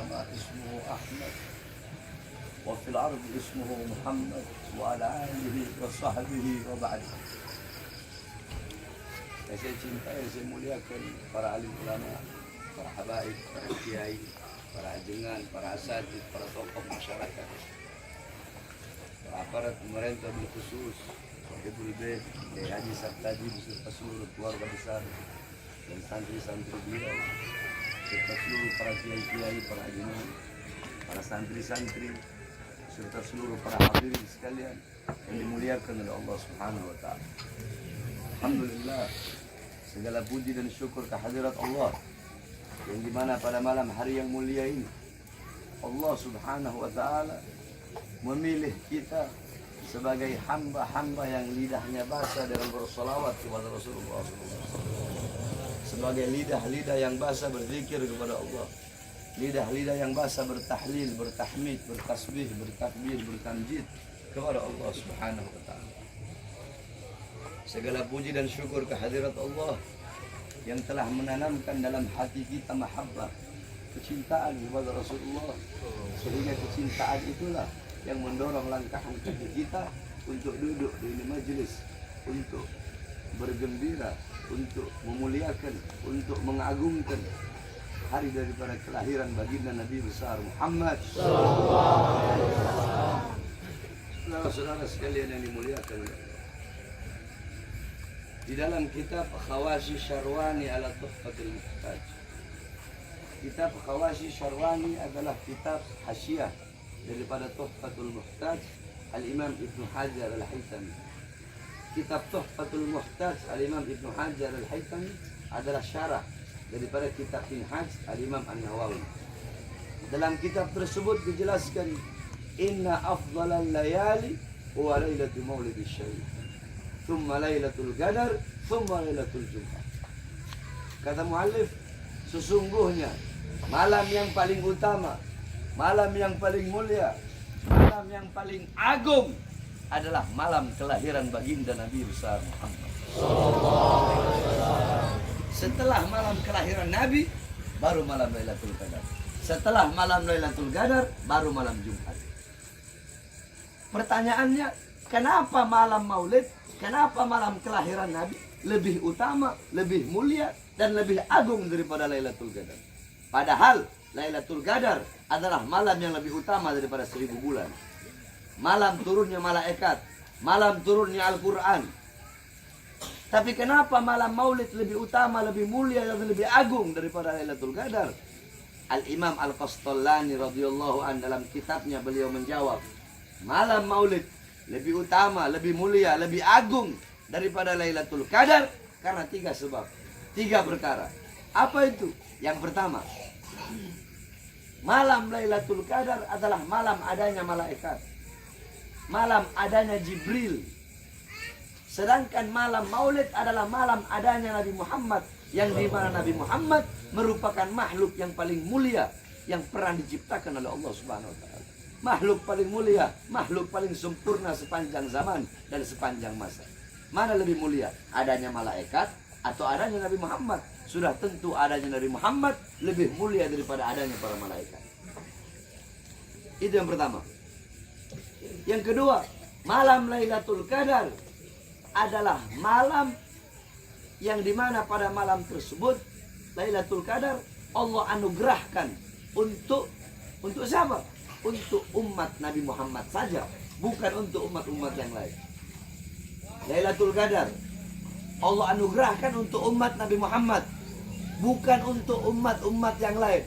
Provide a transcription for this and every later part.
اسمه أحمد وفي الأرض اسمه محمد وعلى آله وصحبه وبعد. Saya cintai, saya muliakan para alim ulama, para habaib, para kiai, para ajengan, para asatid, para tokoh masyarakat, para aparat pemerintah bil khusus, Sahibul Bait, Kiai Haji Sartaji beserta seluruh keluarga besar dan santri-santri beliau, serta seluruh para kiai-kiai, para ajengan, para santri-santri, serta seluruh para hadirin sekalian yang dimuliakan oleh Allah Subhanahu wa taala. Alhamdulillah, segala puji dan syukur kehadirat Allah yang dimana pada malam hari yang mulia ini Allah Subhanahu wa taala memilih kita sebagai hamba-hamba yang lidahnya basah dalam bersolawat kepada Rasulullah SAW, sebagai lidah-lidah yang basah berzikir kepada Allah, lidah-lidah yang basah bertahlil, bertahmid, bertasbih, bertakbir, bertamjid kepada Allah Subhanahu wa taala. Segala puji dan syukur kehadirat Allah yang telah menanamkan dalam hati kita mahabbah, kecintaan kepada Rasulullah, sehingga kecintaan itulah yang mendorong langkah kaki kita untuk duduk di majelis, untuk bergembira, untuk memuliakan, untuk mengagungkan hari daripada kelahiran baginda Nabi besar Muhammad sallallahu alaihi wasallam. Saudara-saudara sekalian yang dimuliakan, di dalam kitab Khawashi Syarwani ala Tuhfatul Muhtaj. Kitab Khawashi Syarwani adalah kitab hasyiah daripada Tuhfatul Muhtaj Al-Imam Ibn Hajar Al-Haytami. Kitab Tuhfatul Muhtaj Al-Imam Ibn Hajar Al-Haytami adalah syarah daripada kitab Minhaj Al-Imam An-Nawawi. Dalam kitab tersebut dijelaskan, inna afdalal layali huwa lailatul maulidis syarif, thumma lailatul qadar, thumma lailatul jum'ah. Kata muallif, sesungguhnya malam yang paling utama, malam yang paling mulia, malam yang paling agung adalah malam kelahiran baginda Nabi besar Muhammad sallallahu alaihi wasallam. Setelah malam kelahiran Nabi, baru malam Lailatul Qadar. Setelah malam Lailatul Qadar, baru malam Jumat. Pertanyaannya, kenapa malam Maulid, kenapa malam kelahiran Nabi lebih utama, lebih mulia, dan lebih agung daripada Lailatul Qadar? Padahal Lailatul Qadar adalah malam yang lebih utama daripada 1000 bulan. Malam turunnya malaikat, malam turunnya Al-Quran. Tapi kenapa malam Maulid lebih utama, lebih mulia, dan lebih agung daripada Lailatul Qadar? Al-Imam Al-Qastallani radhiyallahu an dalam kitabnya beliau menjawab, malam Maulid lebih utama, lebih mulia, lebih agung daripada Lailatul Qadar karena 3 sebab, 3 perkara. Apa itu? Yang pertama, malam Lailatul Qadar adalah malam adanya malaikat, malam adanya Jibril. Sedangkan malam Maulid adalah malam adanya Nabi Muhammad, yang di mana Nabi Muhammad merupakan makhluk yang paling mulia yang pernah diciptakan oleh Allah Subhanahu wa taala. Makhluk paling mulia, makhluk paling sempurna sepanjang zaman dan sepanjang masa. Mana lebih mulia? Adanya malaikat atau adanya Nabi Muhammad? Sudah tentu adanya Nabi Muhammad lebih mulia daripada adanya para malaikat. Itu yang pertama. Yang kedua, malam Lailatul Qadar adalah malam yang dimana pada malam tersebut Lailatul Qadar Allah anugerahkan untuk siapa? Untuk umat Nabi Muhammad saja, bukan untuk umat-umat yang lain. Lailatul Qadar Allah anugerahkan untuk umat Nabi Muhammad, bukan untuk umat-umat yang lain.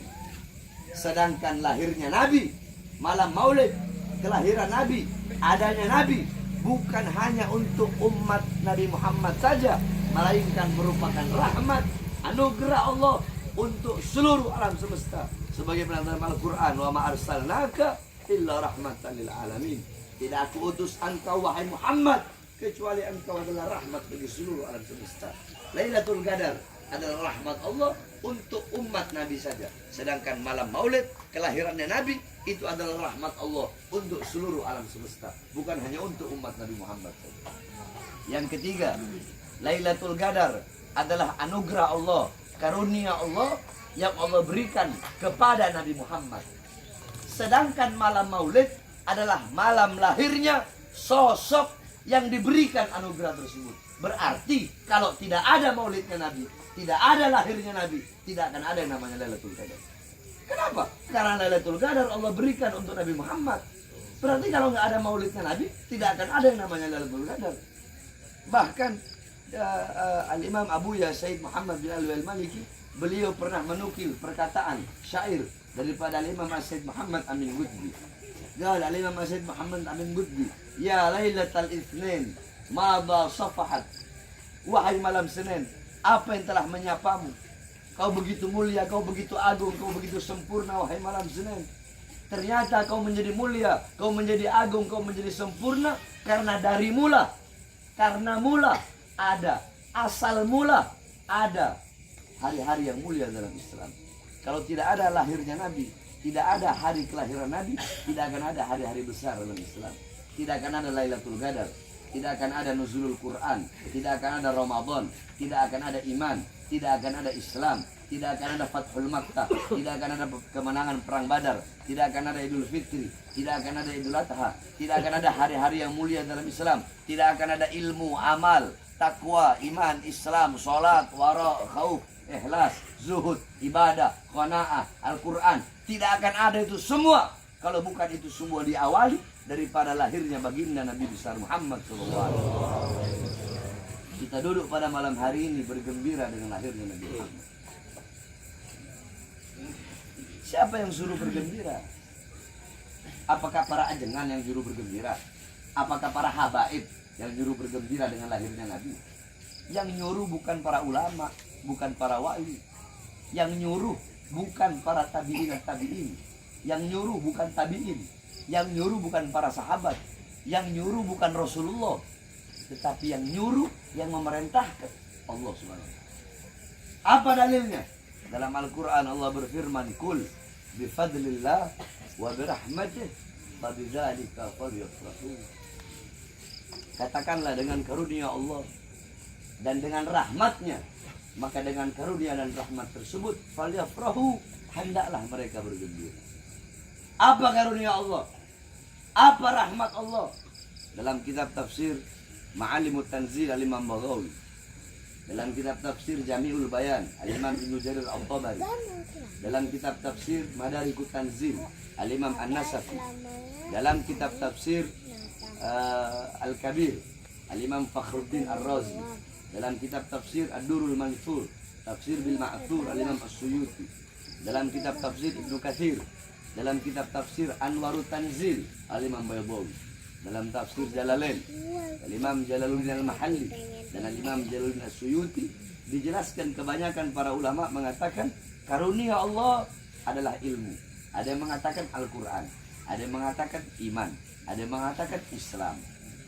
Sedangkan lahirnya Nabi, malam Maulid, kelahiran Nabi, adanya Nabi, bukan hanya untuk umat Nabi Muhammad saja, melainkan merupakan rahmat, anugerah Allah untuk seluruh alam semesta. Sebagaimana dalam Al-Quran, wa ma arsalnaka illa rahmatan lil alamin. Tidak aku utus engkau wahai Muhammad kecuali engkau adalah rahmat bagi seluruh alam semesta. Lailatul Qadar adalah rahmat Allah untuk umat Nabi saja. Sedangkan malam Maulid, kelahirannya Nabi, itu adalah rahmat Allah untuk seluruh alam semesta, bukan hanya untuk umat Nabi Muhammad saja. Yang ketiga, Lailatul Qadar adalah anugerah Allah, karunia Allah yang Allah berikan kepada Nabi Muhammad. Sedangkan malam maulid adalah malam lahirnya sosok yang diberikan anugerah tersebut. Berarti kalau tidak ada maulidnya Nabi, tidak ada lahirnya Nabi, tidak akan ada yang namanya Lailatul Qadar. Kenapa? Karena Lailatul Qadar Allah berikan untuk Nabi Muhammad. Berarti kalau nggak ada maulidnya Nabi, tidak akan ada yang namanya Lailatul Qadar. Bahkan Al-Imam Abu Ya Said Muhammad bin Alwi Al-Maliki, beliau pernah menukil perkataan syair daripada Al-Imam Said Muhammad Amin Gudbi. Qala Al-Imam Said Muhammad Amin Gudbi, ya Lailatul Itsnin madha safahat. Wahai malam Senin, apa yang telah menyapamu? Kau begitu mulia, kau begitu agung, kau begitu sempurna, wahai malam Senin. Ternyata kau menjadi mulia, kau menjadi agung, kau menjadi sempurna karena dari mula. Karena mula ada, asal mula ada hari-hari yang mulia dalam Islam. Kalau tidak ada lahirnya Nabi, tidak ada hari kelahiran Nabi, tidak akan ada hari-hari besar dalam Islam. Tidak akan ada Lailatul Qadar, tidak akan ada nuzulul Quran, tidak akan ada Ramadan, tidak akan ada iman, tidak akan ada Islam, tidak akan ada Fathul Makkah, tidak akan ada kemenangan perang Badar, tidak akan ada Idul Fitri, tidak akan ada Idul Adha, tidak akan ada hari-hari yang mulia dalam Islam, tidak akan ada ilmu, amal, takwa, iman, Islam, salat, wara, khauf, ikhlas, zuhud, ibadah, qanaah, Al-Quran. Tidak akan ada itu semua kalau bukan itu semua diawali daripada lahirnya baginda Nabi besar Muhammad SAW. Kita duduk pada malam hari ini bergembira dengan lahirnya Nabi Muhammad. Siapa yang suruh bergembira? Apakah para ajengan yang suruh bergembira? Apakah para habaib yang suruh bergembira dengan lahirnya Nabi? Yang nyuruh bukan para ulama, bukan para wali. Yang nyuruh bukan para tabi'in dan tabi'in. Yang nyuruh bukan tabi'in. Yang nyuruh bukan para sahabat. Yang nyuruh bukan Rasulullah. Tetapi yang nyuruh, yang memerintahkan Allah SWT. Apa dalilnya? Dalam Al-Quran Allah berfirman, Kul bifadlillah wa birahmatih fabidzalika falyafrahu. Katakanlah dengan karunia Allah dan dengan rahmatnya, maka dengan karunia dan rahmat tersebut falyafrahu, hendaklah mereka bergembira. Apa karunia Allah? Apa rahmat Allah? Dalam kitab tafsir Ma'alimut Tanzil Al-Imam Baghawi, dalam kitab tafsir Jami'ul Bayan Al-Imam Ibnu Jarir Al-Tabari, dalam kitab tafsir Madarikut Tanzil Al-Imam An-Nasafi, dalam kitab tafsir Al-Kabir Al-Imam Fakhruddin Ar-Razi, dalam kitab tafsir Ad-Durul Mansur Tafsir bil Ma'thur Al-Imam As-Suyuti, dalam kitab tafsir Ibnu Katsir, dalam kitab tafsir Anwarut Tanzil Al-Imam Baydawi, dalam tafsir Jalalain Al-Imam Jalaluddin Al-Mahalli dan Al-Imam Jalaluddin As-Suyuti, dijelaskan kebanyakan para ulama mengatakan karunia Allah adalah ilmu. Ada yang mengatakan Al-Quran, ada yang mengatakan iman, ada yang mengatakan Islam.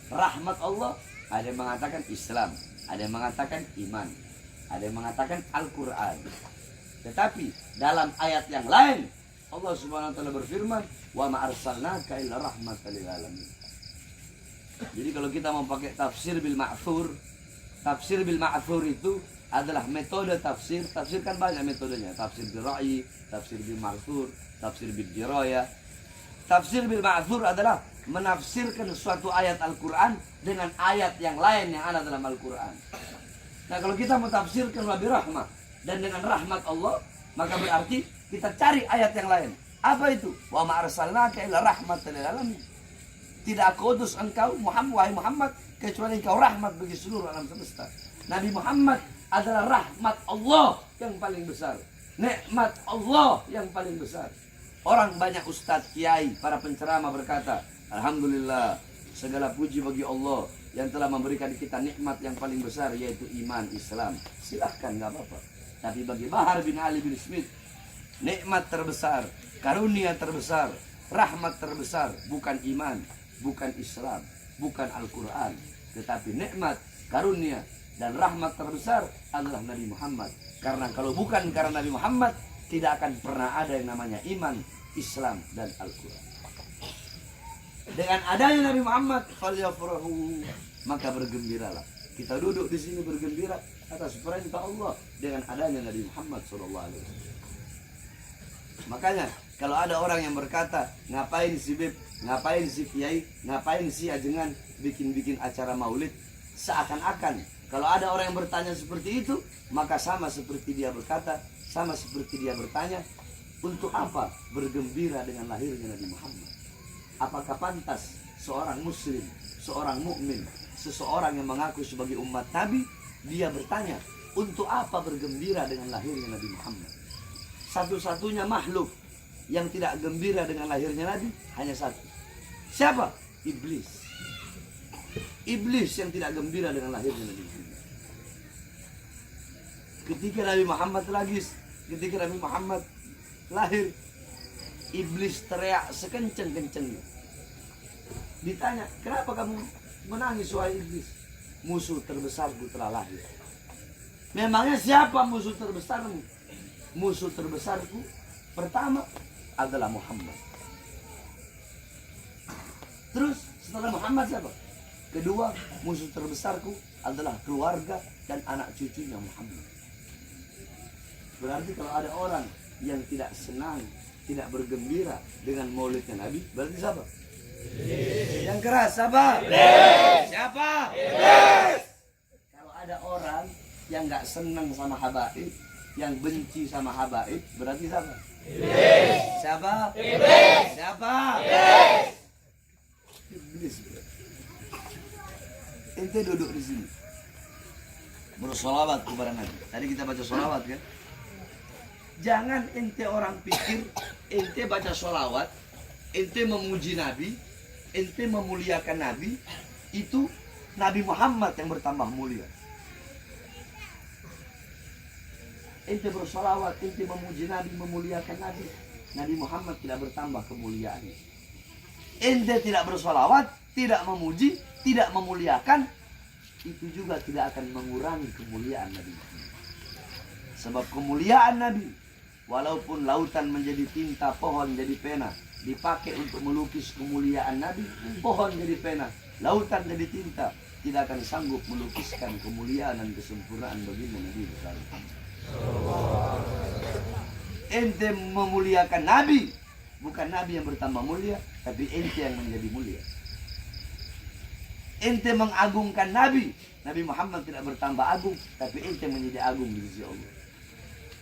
Rahmat Allah, ada yang mengatakan Islam, ada yang mengatakan iman, ada yang mengatakan Al-Quran. Tetapi dalam ayat yang lain Allah Subhanahu wa taala berfirman, "Wa ma arsalnaka illa rahmatan lil alamin." Jadi kalau kita mau pakai tafsir bil ma'thur, tafsir bil ma'thur itu adalah metode tafsir. Tafsir kan banyak metodenya. Tafsir bil ra'yi, tafsir bil ma'thur, tafsir bil dirayah. Tafsir bil ma'thur adalah menafsirkan suatu ayat Al-Quran dengan ayat yang lain yang ada dalam Al-Quran. Nah, kalau kita mau tafsirkan wa birahmah dan dengan rahmat Allah, maka berarti kita cari ayat yang lain. Apa itu? Wa ma arsalnaka illa rahmatan lil alamin. Tidak aku utus engkau Muhammad, wahai Muhammad, kecuali engkau rahmat bagi seluruh alam semesta. Nabi Muhammad adalah rahmat Allah yang paling besar, nikmat Allah yang paling besar. Orang banyak ustadz, kiai, para penceramah berkata, alhamdulillah, segala puji bagi Allah yang telah memberikan kita nikmat yang paling besar, yaitu iman Islam. Silahkan, nggak apa-apa. Tapi bagi Bahar bin Ali bin Smith, nikmat terbesar, karunia terbesar, rahmat terbesar bukan iman, bukan Islam, bukan Al-Quran, tetapi nikmat, karunia, dan rahmat terbesar adalah Nabi Muhammad. Karena kalau bukan karena Nabi Muhammad, tidak akan pernah ada yang namanya iman, Islam, dan Al-Quran. Dengan adanya Nabi Muhammad, falyafrahu, maka bergembiralah. Kita duduk di sini bergembira atas perintah Allah dengan adanya Nabi Muhammad SAW. Makanya kalau ada orang yang berkata, ngapain si Beb, ngapain si Kiai, ngapain si Ajengan bikin-bikin acara maulid, seakan-akan kalau ada orang yang bertanya seperti itu, maka sama seperti dia berkata, sama seperti dia bertanya, untuk apa bergembira dengan lahirnya Nabi Muhammad? Apakah pantas seorang muslim, seorang mukmin, seseorang yang mengaku sebagai umat Nabi, dia bertanya, untuk apa bergembira dengan lahirnya Nabi Muhammad? Satu-satunya makhluk yang tidak gembira dengan lahirnya Nabi hanya satu. Siapa? Iblis. Iblis yang tidak gembira dengan lahirnya Nabi Muhammad. Ketika Nabi Muhammad lahir, iblis teriak sekenceng-kencengnya. Ditanya, kenapa kamu menangis wahai iblis? Musuh terbesarku telah lahir. Memangnya siapa musuh terbesarmu? Musuh terbesarku pertama adalah Muhammad. Terus setelah Muhammad siapa? Kedua, musuh terbesarku adalah keluarga dan anak cucunya Muhammad. Berarti kalau ada orang yang tidak senang, tidak bergembira dengan maulidnya Nabi, berarti siapa? Yang keras siapa? Siapa? Kalau ada orang yang nggak senang sama habaib, yang benci sama habaib, berarti siapa? Siapa? Siapa? Iblis. Ente duduk di sini bersolawat kepada Nabi. Tadi kita baca solawat kan? Jangan ente orang pikir ente baca solawat, ente memuji Nabi, ente memuliakan Nabi, itu Nabi Muhammad yang bertambah mulia. Ente bersolawat, ente memuji Nabi, memuliakan Nabi, Nabi Muhammad tidak bertambah kemuliaannya. Ente tidak bersolawat, tidak memuji, tidak memuliakan, itu juga tidak akan mengurangi kemuliaan Nabi Muhammad. Sebab kemuliaan Nabi, walaupun lautan menjadi tinta, pohon jadi pena, dipakai untuk melukis kemuliaan Nabi, pohon jadi pena, lautan jadi tinta, tidak akan sanggup melukiskan kemuliaan dan kesempurnaan baginda Nabi besar. Ente memuliakan Nabi, bukan Nabi yang bertambah mulia, tapi ente yang menjadi mulia. Ente mengagungkan Nabi, Nabi Muhammad tidak bertambah agung, tapi ente menjadi agung di sisi Allah.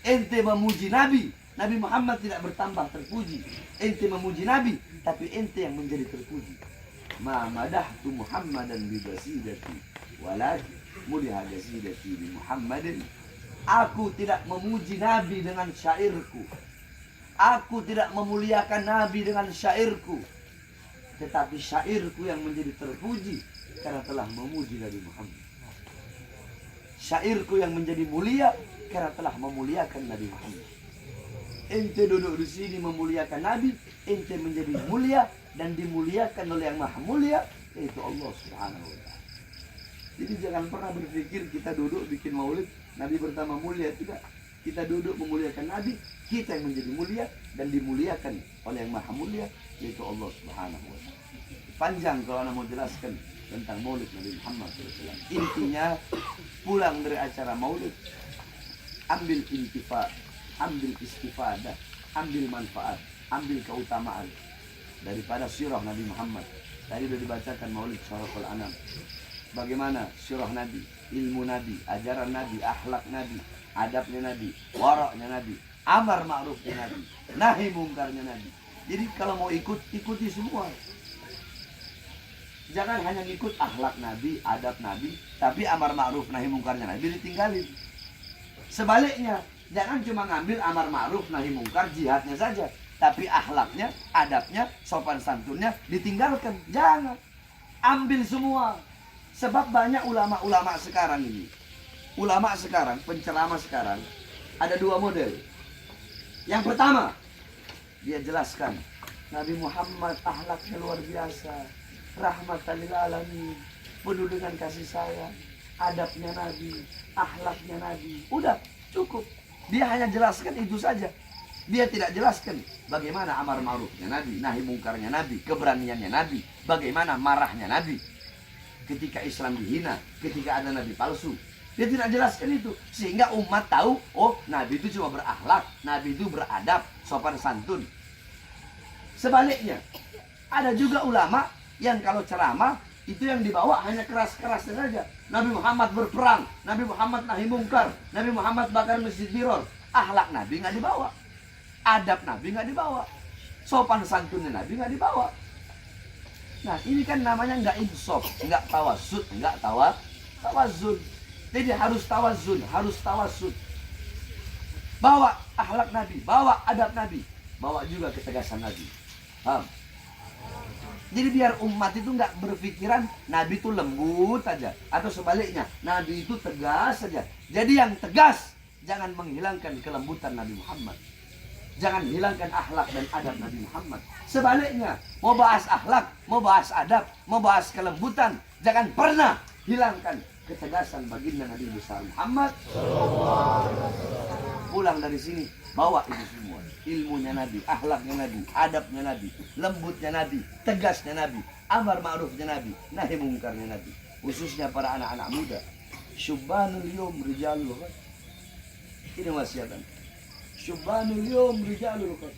Ente memuji Nabi, Nabi Muhammad tidak bertambah terpuji. Ente memuji Nabi, tapi ente yang menjadi terpuji. Ma madahtu Muhammadan bi qasidati walakin muliha qasidati bi Muhammadin. Aku tidak memuji Nabi dengan syairku. Aku tidak memuliakan Nabi dengan syairku. Tetapi syairku yang menjadi terpuji karena telah memuji Nabi Muhammad. Syairku yang menjadi mulia karena telah memuliakan Nabi Muhammad. Ente duduk di sini memuliakan Nabi, ente menjadi mulia dan dimuliakan oleh yang maha mulia, yaitu Allah Subhanahu wa ta'ala. Jadi jangan pernah berpikir kita duduk bikin maulid Nabi bertambah mulia, tidak. Kita duduk memuliakan Nabi, kita yang menjadi mulia dan dimuliakan oleh yang maha mulia, yaitu Allah Subhanahu wa ta'ala. Panjang kalau anda mau jelaskan tentang maulid Nabi Muhammad SAW. Intinya, pulang dari acara maulid, ambil intifa, ambil istifadah, ambil manfaat, ambil keutamaan daripada sirah Nabi Muhammad. Tadi sudah dibacakan maulid Syaraful Anam. Bagaimana sirah Nabi, ilmu Nabi, ajaran Nabi, akhlak Nabi, adabnya Nabi, waraknya Nabi, amar ma'rufnya Nabi, nahi mungkarnya Nabi. Jadi kalau mau ikut, ikuti semua. Jangan hanya ngikut akhlak Nabi, adab Nabi, tapi amar ma'ruf nahi mungkarnya Nabi ditinggalin. Sebaliknya, jangan cuma ngambil amar ma'ruf nahi mungkar jihadnya saja, tapi akhlaknya, adabnya, sopan santunnya ditinggalkan. Jangan. Ambil semua. Sebab banyak ulama-ulama sekarang ini. Ulama sekarang, penceramah sekarang, ada dua model. Yang pertama, dia jelaskan Nabi Muhammad akhlaknya luar biasa, rahmatan lil alamin, penuh dengan kasih sayang, adabnya Nabi, akhlaknya Nabi. Udah, cukup. Dia hanya jelaskan itu saja. Dia tidak jelaskan bagaimana amar ma'rufnya Nabi, nahi mungkarnya Nabi, keberaniannya Nabi, bagaimana marahnya Nabi ketika Islam dihina, ketika ada Nabi palsu. Dia tidak jelaskan itu. Sehingga umat tahu, oh Nabi itu cuma berakhlak, Nabi itu beradab, sopan santun. Sebaliknya, ada juga ulama yang kalau ceramah itu yang dibawa hanya keras-kerasnya saja. Nabi Muhammad berperang, Nabi Muhammad nahi mungkar, Nabi Muhammad bakar masjid Diror. Akhlak Nabi nggak dibawa, adab Nabi nggak dibawa, sopan santunnya Nabi nggak dibawa. Nah ini kan namanya nggak insaf, nggak tawasud, nggak tawazun. Jadi harus tawazun, harus tawasud. Bawa akhlak Nabi, bawa adab Nabi, bawa juga ketegasan Nabi. Paham? Jadi biar umat itu nggak berpikiran Nabi itu lembut aja, atau sebaliknya Nabi itu tegas saja. Jadi yang tegas, jangan menghilangkan kelembutan Nabi Muhammad. Jangan hilangkan akhlak dan adab Nabi Muhammad. Sebaliknya, mau bahas akhlak, mau bahas adab, mau bahas kelembutan, jangan pernah hilangkan ketegasan baginda Nabi besar Muhammad. Pulang dari sini, bawa itu semua. Ilmunya Nabi, akhlaknya Nabi, adabnya Nabi, lembutnya Nabi, tegasnya Nabi, amar ma'rufnya Nabi, nahi mungkarnya Nabi. Khususnya para anak-anak muda. Syubbanul yawm rijalul qad. Ini wasiatan. Syubbanul yawm rijalul qad.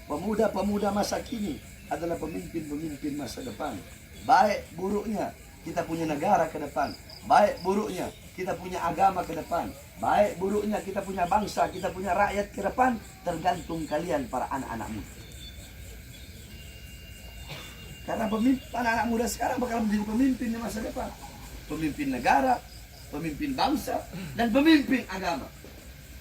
Pemuda-pemuda masa kini adalah pemimpin-pemimpin masa depan. Baik buruknya kita punya negara ke depan. Baik buruknya kita punya agama ke depan. Baik buruknya kita punya bangsa, kita punya rakyat ke depan, tergantung kalian para anak-anak muda. Karena anak-anak muda sekarang bakal menjadi pemimpin di masa depan. Pemimpin negara, pemimpin bangsa, dan pemimpin agama.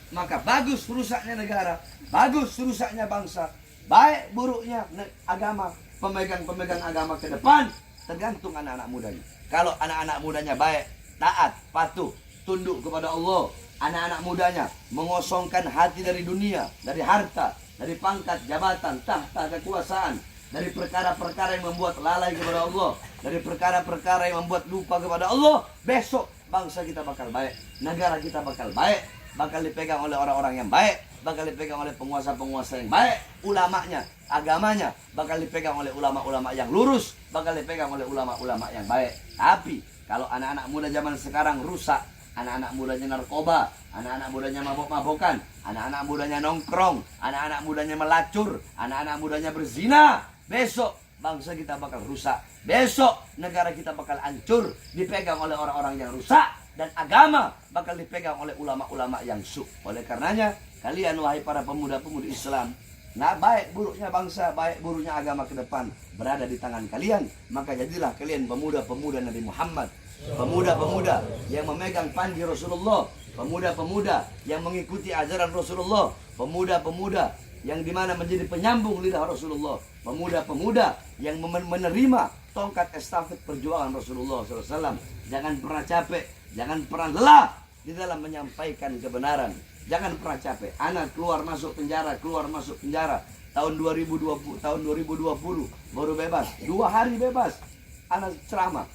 Maka bagus rusaknya negara, bagus rusaknya bangsa, baik buruknya agama, pemegang-pemegang agama ke depan, tergantung anak-anak mudanya. Kalau anak-anak mudanya baik, taat, patuh, tunduk kepada Allah, anak-anak mudanya mengosongkan hati dari dunia, dari harta, dari pangkat, jabatan, tahta, kekuasaan, dari perkara-perkara yang membuat lalai kepada Allah, dari perkara-perkara yang membuat lupa kepada Allah, besok bangsa kita bakal baik, negara kita bakal baik, bakal dipegang oleh orang-orang yang baik, bakal dipegang oleh penguasa-penguasa yang baik, ulamanya, agamanya bakal dipegang oleh ulama-ulama yang lurus, bakal dipegang oleh ulama-ulama yang baik. Tapi kalau anak-anak muda zaman sekarang rusak, anak-anak mudanya narkoba, anak-anak mudanya mabok-mabokan, anak-anak mudanya nongkrong, anak-anak mudanya melacur, anak-anak mudanya berzina, besok bangsa kita bakal rusak. Besok negara kita bakal hancur, dipegang oleh orang-orang yang rusak, dan agama bakal dipegang oleh ulama-ulama yang su. Oleh karenanya, kalian wahai para pemuda-pemudi Islam, nah baik buruknya bangsa, baik buruknya agama ke depan berada di tangan kalian. Maka jadilah kalian pemuda-pemuda Nabi Muhammad, pemuda-pemuda yang memegang panji Rasulullah, pemuda-pemuda yang mengikuti ajaran Rasulullah, pemuda-pemuda yang dimana menjadi penyambung lidah Rasulullah, pemuda-pemuda yang menerima tongkat estafet perjuangan Rasulullah SAW. Jangan pernah capek, jangan pernah lelah di dalam menyampaikan kebenaran. Jangan pernah capek. Anak keluar masuk penjara, keluar masuk penjara. Tahun 2020 baru bebas. 2 hari bebas. Anak ceramah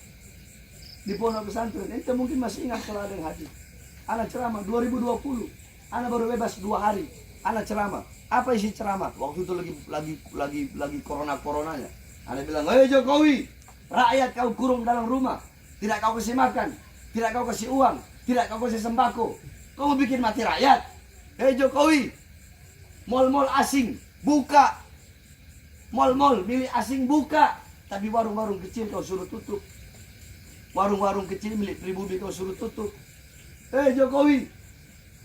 di pondok pesantren. Itu mungkin masih ingat kalau ada yang hadir. Anak ceramah 2020. Anak baru bebas 2 hari. Anak ceramah. Apa isi ceramah? Waktu itu lagi coronanya. Anak bilang, "Hei Jokowi, rakyat kau kurung dalam rumah. Tidak kau kasih makan, tidak kau kasih uang, tidak kau kasih sembako. Kau mau bikin mati rakyat? Hei Jokowi, mal-mal asing buka, mal-mal milik asing buka, tapi warung-warung kecil kau suruh tutup. Warung-warung kecil milik pribumi kau suruh tutup. Hei Jokowi,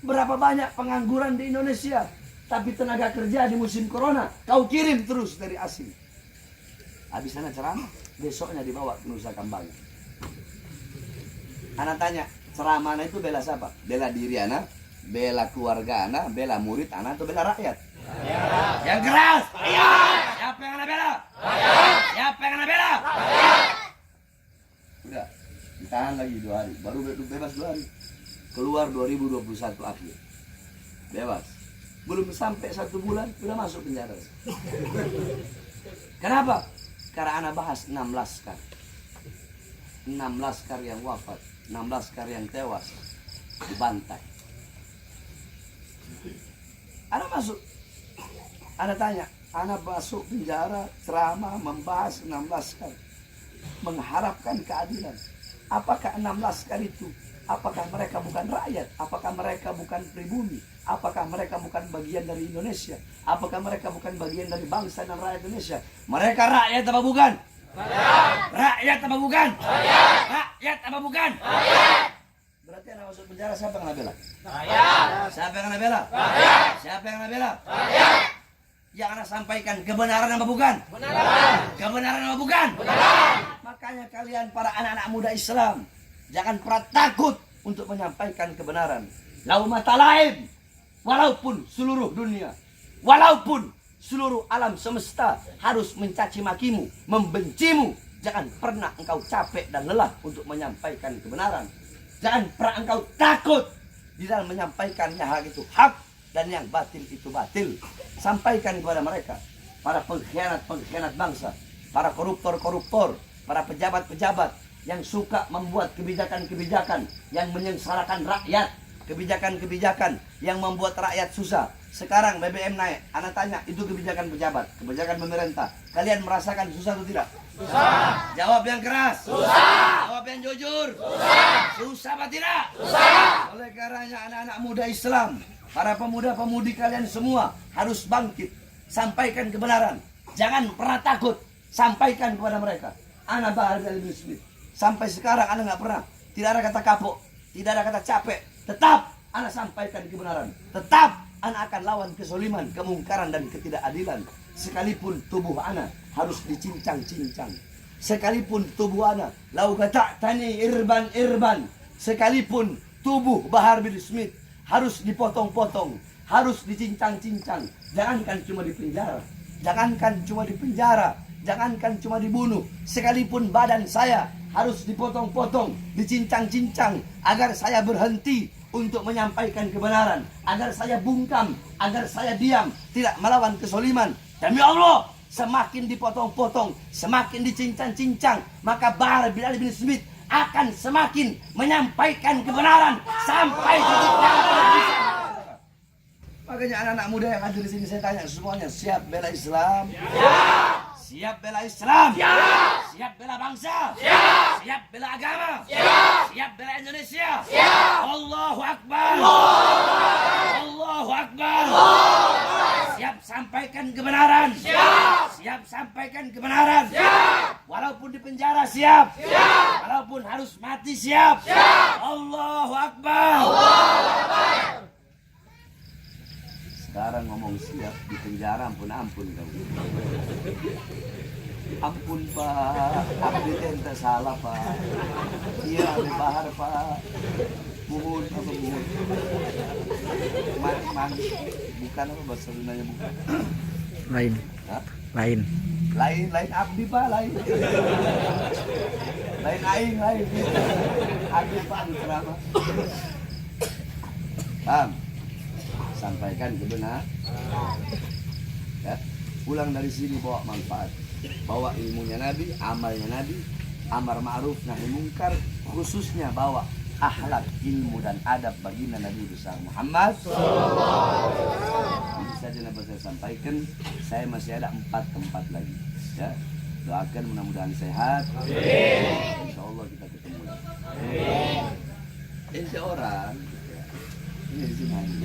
berapa banyak pengangguran di Indonesia, tapi tenaga kerja di musim corona kau kirim terus dari asing." Habis sana ceramah, besoknya dibawa ke Nusa Kambangan. Anak tanya, ceramah itu bela siapa? Bela diri anak, bela keluarga anak, bela murid anak, atau bela rakyat? Rakyat. Yang keras. Rakyat. Siapa yang anak bela? Rakyat. Siapa yang anak bela? Rakyat. Udah, ditahan lagi 2 hari, baru bebas 2 hari. Keluar 2021 akhir. Bebas. Belum sampai 1 bulan, udah masuk penjara. Kenapa? Karena anak bahas 6 laskar. 6 laskar yang wafat, 6 laskar yang tewas, dibantai. Anak masuk. Anak tanya, anak masuk penjara, ceramah, membahas 6 laskar, mengharapkan keadilan. Apakah 6 laskar itu Apakah mereka bukan rakyat? Apakah mereka bukan pribumi? Apakah mereka bukan bagian dari Indonesia? Apakah mereka bukan bagian dari bangsa dan rakyat Indonesia? Mereka rakyat apa bukan? Rakyat apa bukan? Rakyat apa bukan? Berarti anak masuk penjara siapa yang bela? Siapa yang bela? Siapa yang bela? Yang anak sampaikan kebenaran apa bukan? Kebenaran apa bukan? Makanya kalian para anak-anak muda Islam, jangan pernah takut untuk menyampaikan kebenaran. Laumata lain, walaupun seluruh dunia, walaupun seluruh alam semesta harus mencaci makimu, membencimu, jangan pernah engkau capek dan lelah untuk menyampaikan kebenaran. Jangan pernah engkau takut di dalam menyampaikannya hak itu hak dan yang batil itu batil. Sampaikan kepada mereka, para pengkhianat-pengkhianat bangsa, para koruptor-koruptor, para pejabat-pejabat yang suka membuat kebijakan-kebijakan yang menyengsarakan rakyat, kebijakan-kebijakan yang membuat rakyat susah. Sekarang BBM naik, anak tanya, itu kebijakan pejabat, kebijakan pemerintah. Kalian merasakan susah atau tidak? Susah. Jawab yang keras. Susah. Jawab yang jujur. Susah. Susah apa tidak? Susah. Oleh karenanya anak-anak muda Islam, para pemuda-pemudi kalian semua harus bangkit. Sampaikan kebenaran. Jangan pernah takut. Sampaikan kepada mereka. Ana Bahar bin Smith. Sampai sekarang ana nggak pernah. Tidak ada kata kapok. Tidak ada kata capek. Tetap ana sampaikan kebenaran. Tetap ana akan lawan kezaliman, kemungkaran dan ketidakadilan. Sekalipun tubuh ana harus dicincang-cincang. Sekalipun tubuh ana lau tani irban. Sekalipun tubuh Bahar bin Smith harus dipotong-potong, harus dicincang-cincang. Jangankan cuma di penjara, jangankan cuma di penjara, jangankan cuma dibunuh. Sekalipun badan saya harus dipotong-potong, dicincang-cincang agar saya berhenti untuk menyampaikan kebenaran, agar saya bungkam, agar saya diam, tidak melawan kezaliman. Demi Allah, semakin dipotong-potong, semakin dicincang-cincang, maka Bahar bin Smith akan semakin menyampaikan kebenaran sampai titik darah. Makanya anak-anak muda yang hadir di sini saya tanya semuanya, siap bela Islam? Siap. Siap bela Islam? Siap. Siap bela bangsa? Siap. Siap bela agama? Siap. Siap bela Indonesia? Siap. Allahu Akbar. Allahu Akbar. Siap sampaikan kebenaran? Siap. Siap sampaikan kebenaran? Siap. Walaupun di penjara siap? Siap. Walaupun harus mati siap? Siap. Allahu Akbar. Allahu Akbar. Sekarang ngomong siap di penjara, ampun kamu. Ampun Pak, abdi ente salah Pak. Iya di Bahar Pak. Buhun apa buhun? Man, bukan apa bahasa Sundanya bukan? Lain. Hah? Lain Abdi Pak, lain. Lain aing. Abdi Pak drama. Paham? Sampaikan kebenaran. Ya. Pulang dari sini bawa manfaat, bawa ilmunya Nabi, amalnya Nabi, amar ma'ruf nahi mungkar, khususnya bawa akhlak, ilmu dan adab baginda Nabi besar Muhammad. Ini saja yang saya sampaikan. Saya masih ada 4 tempat lagi. Ya, doakan mudah-mudahan sehat. Insya Allah kita ketemu lagi. Insya orang. Ini di sini.